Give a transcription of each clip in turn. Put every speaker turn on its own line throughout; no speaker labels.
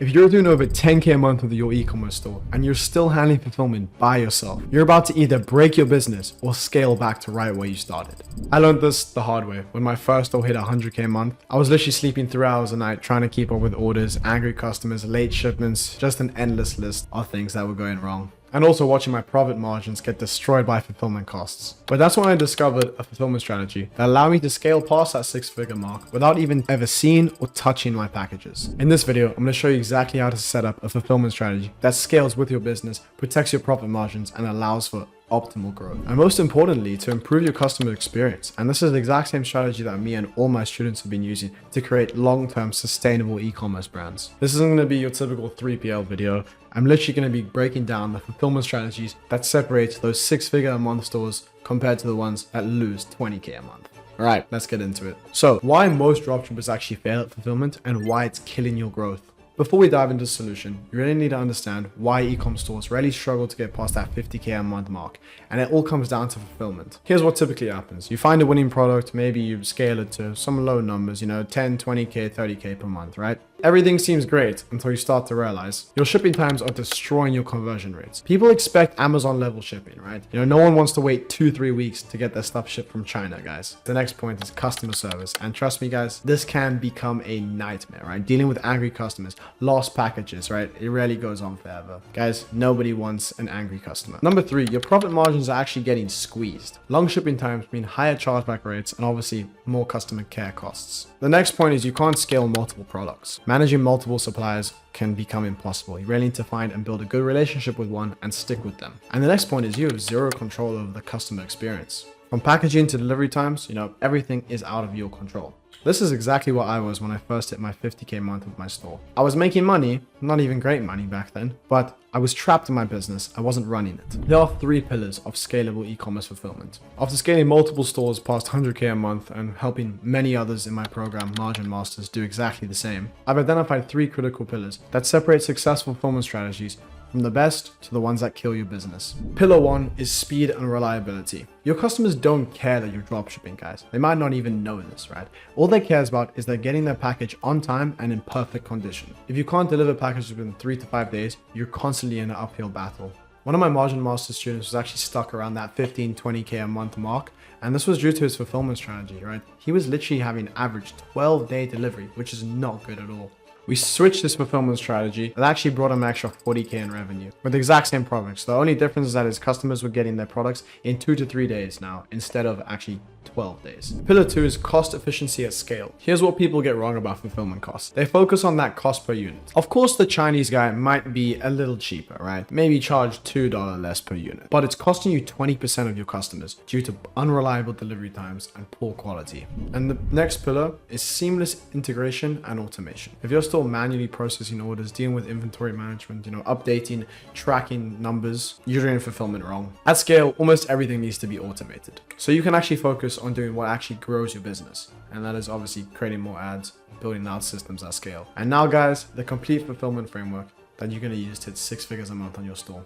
If you're doing over 10K a month with your e-commerce store and you're still handling fulfillment by yourself, you're about to either break your business or scale back to right where you started. I learned this the hard way. When my first store hit 100K a month, I was literally sleeping 3 hours a night trying to keep up with orders, angry customers, late shipments, just an endless list of things that were going wrong. And also watching my profit margins get destroyed by fulfillment costs. But that's when I discovered a fulfillment strategy that allowed me to scale past that 6-figure mark without even ever seeing or touching my packages. In this video, I'm going to show you exactly how to set up a fulfillment strategy that scales with your business, protects your profit margins, and allows for optimal growth. And most importantly, to improve your customer experience. And this is the exact same strategy that me and all my students have been using to create long-term sustainable e-commerce brands. This isn't going to be your typical 3PL video. I'm literally going to be breaking down the fulfillment strategies that separate those 6-figure a month stores compared to the ones that lose 20K a month. All right, let's get into it. So why most dropshippers actually fail at fulfillment and why it's killing your growth. Before we dive into the solution, you really need to understand why e-com stores really struggle to get past that 50K a month mark, and it all comes down to fulfillment. Here's what typically happens. You find a winning product, maybe you scale it to some low numbers, 10, 20K, 30K per month, right? Everything seems great until you start to realize your shipping times are destroying your conversion rates. People expect Amazon level shipping, right? No one wants to wait 2-3 weeks to get their stuff shipped from China, guys. The next point is customer service. And trust me, guys, this can become a nightmare, right? Dealing with angry customers, lost packages, right? It rarely goes on forever. Guys, nobody wants an angry customer. Number 3, your profit margins are actually getting squeezed. Long shipping times mean higher chargeback rates and obviously more customer care costs. The next point is you can't scale multiple products. Managing multiple suppliers can become impossible. You really need to find and build a good relationship with one and stick with them. And the next point is you have zero control over the customer experience. From packaging to delivery times, everything is out of your control. This is exactly what I was when I first hit my 50K month with my store. I was making money, not even great money back then, but I was trapped in my business. I wasn't running it. There are 3 pillars of scalable e-commerce fulfillment. After scaling multiple stores past 100K a month and helping many others in my program, Margin Masters, do exactly the same, I've identified 3 critical pillars that separate successful fulfillment strategies from the best to the ones that kill your business. Pillar 1 is speed and reliability. Your customers don't care that you're dropshipping, guys. They might not even know this, right? All they care about is they're getting their package on time and in perfect condition. If you can't deliver packages within 3 to 5 days, you're constantly in an uphill battle. One of my Margin Master students was actually stuck around that 15-20K a month mark, and this was due to his fulfillment strategy, right? He was literally having average 12-day delivery, which is not good at all. We switched this fulfillment strategy that actually brought him an extra 40K in revenue with the exact same products. The only difference is that his customers were getting their products in 2 to 3 days now instead of actually 12 days. Pillar 2 is cost efficiency at scale. Here's what people get wrong about fulfillment costs. They focus on that cost per unit. Of course, the Chinese guy might be a little cheaper, right? Maybe charge $2 less per unit, but it's costing you 20% of your customers due to unreliable delivery times and poor quality. And the next pillar is seamless integration and automation. If you're still manually processing orders, dealing with inventory management, updating, tracking numbers, you're doing fulfillment wrong. At scale, almost everything needs to be automated. So you can actually focus on doing what actually grows your business. And that is obviously creating more ads, building out systems at scale. And now, guys, the complete fulfillment framework that you're going to use to hit 6 figures a month on your store.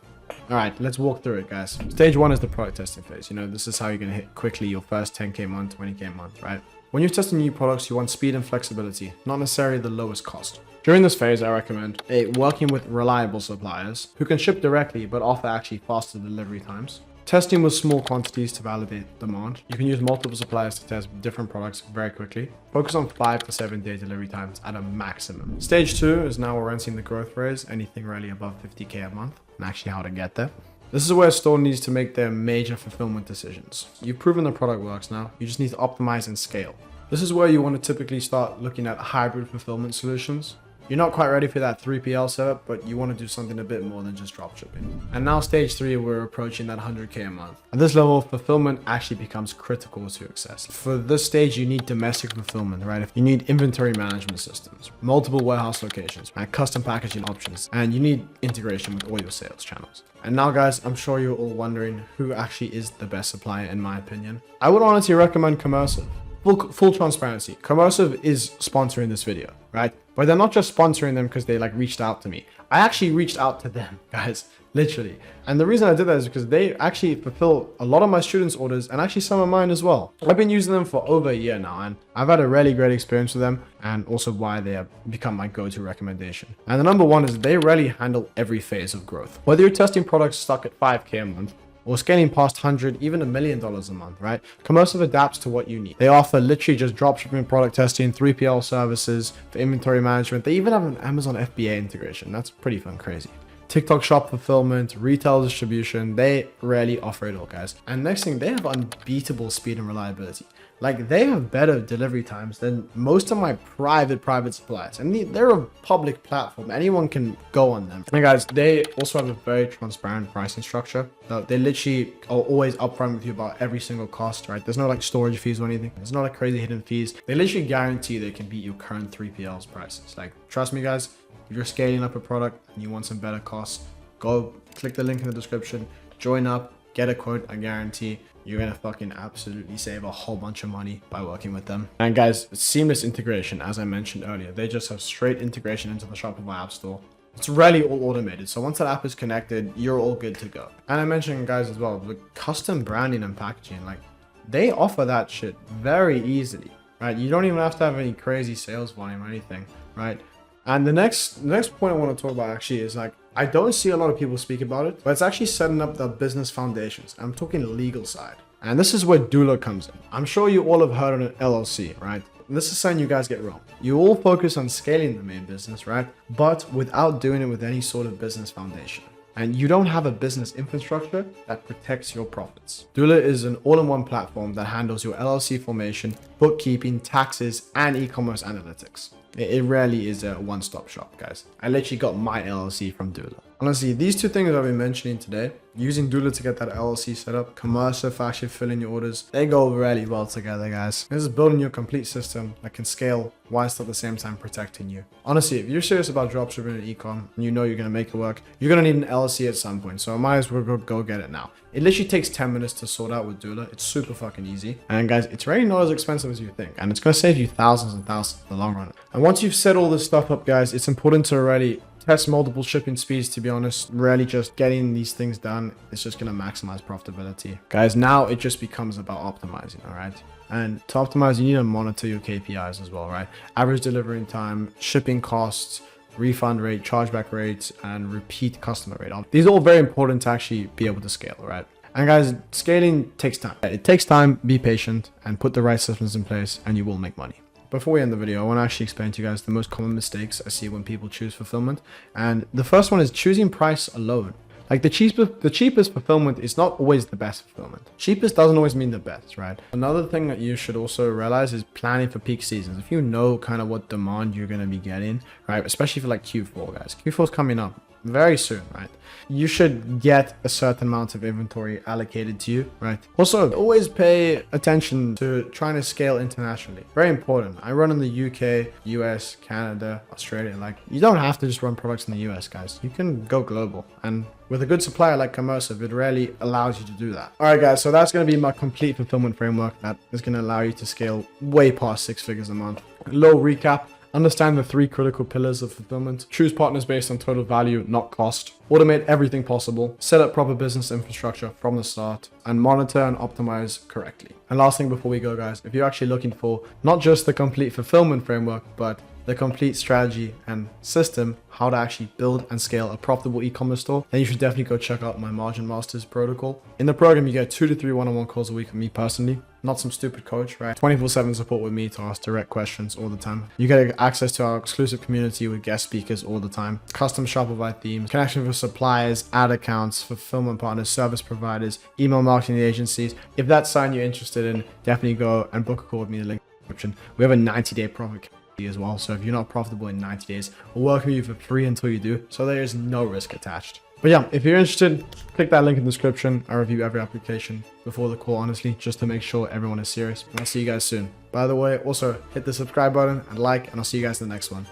All right, let's walk through it, guys. Stage 1 is the product testing phase. This is how you're going to hit quickly your first 10K month, 20K month, right? When you're testing new products, you want speed and flexibility, not necessarily the lowest cost. During this phase, I recommend working with reliable suppliers who can ship directly but offer actually faster delivery times. Testing with small quantities to validate demand. You can use multiple suppliers to test different products very quickly. Focus on 5 to 7 day delivery times at a maximum. Stage 2 is now we're entering the growth phase, anything really above 50K a month, and actually how to get there. This is where a store needs to make their major fulfillment decisions. You've proven the product works now. You just need to optimize and scale. This is where you want to typically start looking at hybrid fulfillment solutions. You're not quite ready for that 3PL setup, but you want to do something a bit more than just dropshipping. And now stage 3, we're approaching that 100K a month. At this level, fulfillment actually becomes critical to success. For this stage, you need domestic fulfillment, right? You need inventory management systems, multiple warehouse locations, and custom packaging options, and you need integration with all your sales channels. And now, guys, I'm sure you're all wondering who actually is the best supplier in my opinion. I would honestly recommend Commercive. Full transparency, Commercive is sponsoring this video, right? But they're not just sponsoring them because they reached out to me. I actually reached out to them, guys. literally. And the reason I did that is because they actually fulfill a lot of my students' orders and actually some of mine as well. I've been using them for over a year now, and I've had a really great experience with them, and also why they have become my go-to recommendation. And the number one is they really handle every phase of growth. Whether you're testing products stuck at 5K a month, or scaling past 100, even $1 million a month, right? Commercial adapts to what you need. They offer literally just dropshipping, product testing, 3PL services for inventory management. They even have an Amazon FBA integration. That's pretty fun, crazy. TikTok shop fulfillment, retail distribution, they really offer it all, guys. And next thing, they have unbeatable speed and reliability. Like, they have better delivery times than most of my private suppliers. And they're a public platform. Anyone can go on them. And guys, they also have a very transparent pricing structure. They literally are always upfront with you about every single cost, right? There's no like storage fees or anything. There's no like crazy hidden fees. They literally guarantee they can beat your current 3PL's prices. Like, trust me, guys, if you're scaling up a product and you want some better costs, go click the link in the description, join up, get a quote. I guarantee you're gonna fucking absolutely save a whole bunch of money by working with them. And guys, seamless integration, as I mentioned earlier. They just have straight integration into the Shopify App Store. It's really all automated. So once that app is connected, you're all good to go. And I mentioned, guys, as well, the custom branding and packaging, like, they offer that shit very easily, right? You don't even have to have any crazy sales volume or anything, right? And the next point I want to talk about actually is, like, I don't see a lot of people speak about it, but it's actually setting up the business foundations. I'm talking legal side. And this is where doula comes in. I'm sure you all have heard of an LLC, right? And this is something you guys get wrong. You all focus on scaling the main business, right? But without doing it with any sort of business foundation. And you don't have a business infrastructure that protects your profits. Doula is an all-in-one platform that handles your LLC formation, bookkeeping, taxes, and e-commerce analytics. It really is a one-stop shop, guys. I literally got my LLC from Doula. Honestly, these two things I've been mentioning today, using Doula to get that LLC set up, Commerce for actually filling your orders, they go really well together, guys. This is building your complete system that can scale whilst at the same time protecting you. Honestly, if you're serious about dropshipping and ecom and you know you're going to make it work, you're going to need an LLC at some point. So I might as well go get it now. It literally takes 10 minutes to sort out with Doula. It's super fucking easy. And guys, it's really not as expensive as you think. And it's going to save you thousands and thousands in the long run. And once you've set all this stuff up, guys, it's important to really test multiple shipping speeds, to be honest. Really just getting these things done is just going to maximize profitability. Guys, now it just becomes about optimizing, all right? And to optimize, you need to monitor your KPIs as well, right? Average delivery time, shipping costs, refund rate, chargeback rates, and repeat customer rate. These are all very important to actually be able to scale, right? And guys, scaling takes time. It takes time, be patient, and put the right systems in place, and you will make money. Before we end the video, I want to actually explain to you guys the most common mistakes I see when people choose fulfillment. And the first one is choosing price alone. Like, the cheapest fulfillment is not always the best fulfillment. Cheapest doesn't always mean the best, right? Another thing that you should also realize is planning for peak seasons. If you know kind of what demand you're going to be getting, right? Especially for like Q4, guys. Q4 is coming up very soon, right? You should get a certain amount of inventory allocated to you, right? Also, always pay attention to trying to scale internationally. Very important. I run in the UK, US, Canada, Australia. Like, you don't have to just run products in the US, guys. You can go global. And with a good supplier like Commerce, it really allows you to do that. All right, guys, so that's going to be my complete fulfillment framework that is going to allow you to scale way past 6 figures a month. Low recap. Understand the 3 critical pillars of fulfillment. Choose partners based on total value, not cost. Automate everything possible. Set up proper business infrastructure from the start. And monitor and optimize correctly. And last thing before we go, guys, if you're actually looking for not just the complete fulfillment framework, but the complete strategy and system, how to actually build and scale a profitable e-commerce store, then you should definitely go check out my Margin Masters protocol. In the program, you get 2 to 3 one-on-one calls a week with me personally, not some stupid coach, right? 24/7 support with me to ask direct questions all the time. You get access to our exclusive community with guest speakers all the time, custom Shopify themes, connection with suppliers, ad accounts, fulfillment partners, service providers, email marketing agencies. If that's something you're interested in, definitely go and book a call with me in the link in the description. We have a 90-day profit as well, so if you're not profitable in 90 days, we'll work with you for free until you do, so there is no risk attached. But yeah, if you're interested, click that link in the description. I review every application before the call, honestly, just to make sure everyone is serious. And I'll see you guys soon. By the way, also hit the subscribe button and like, and I'll see you guys in the next one.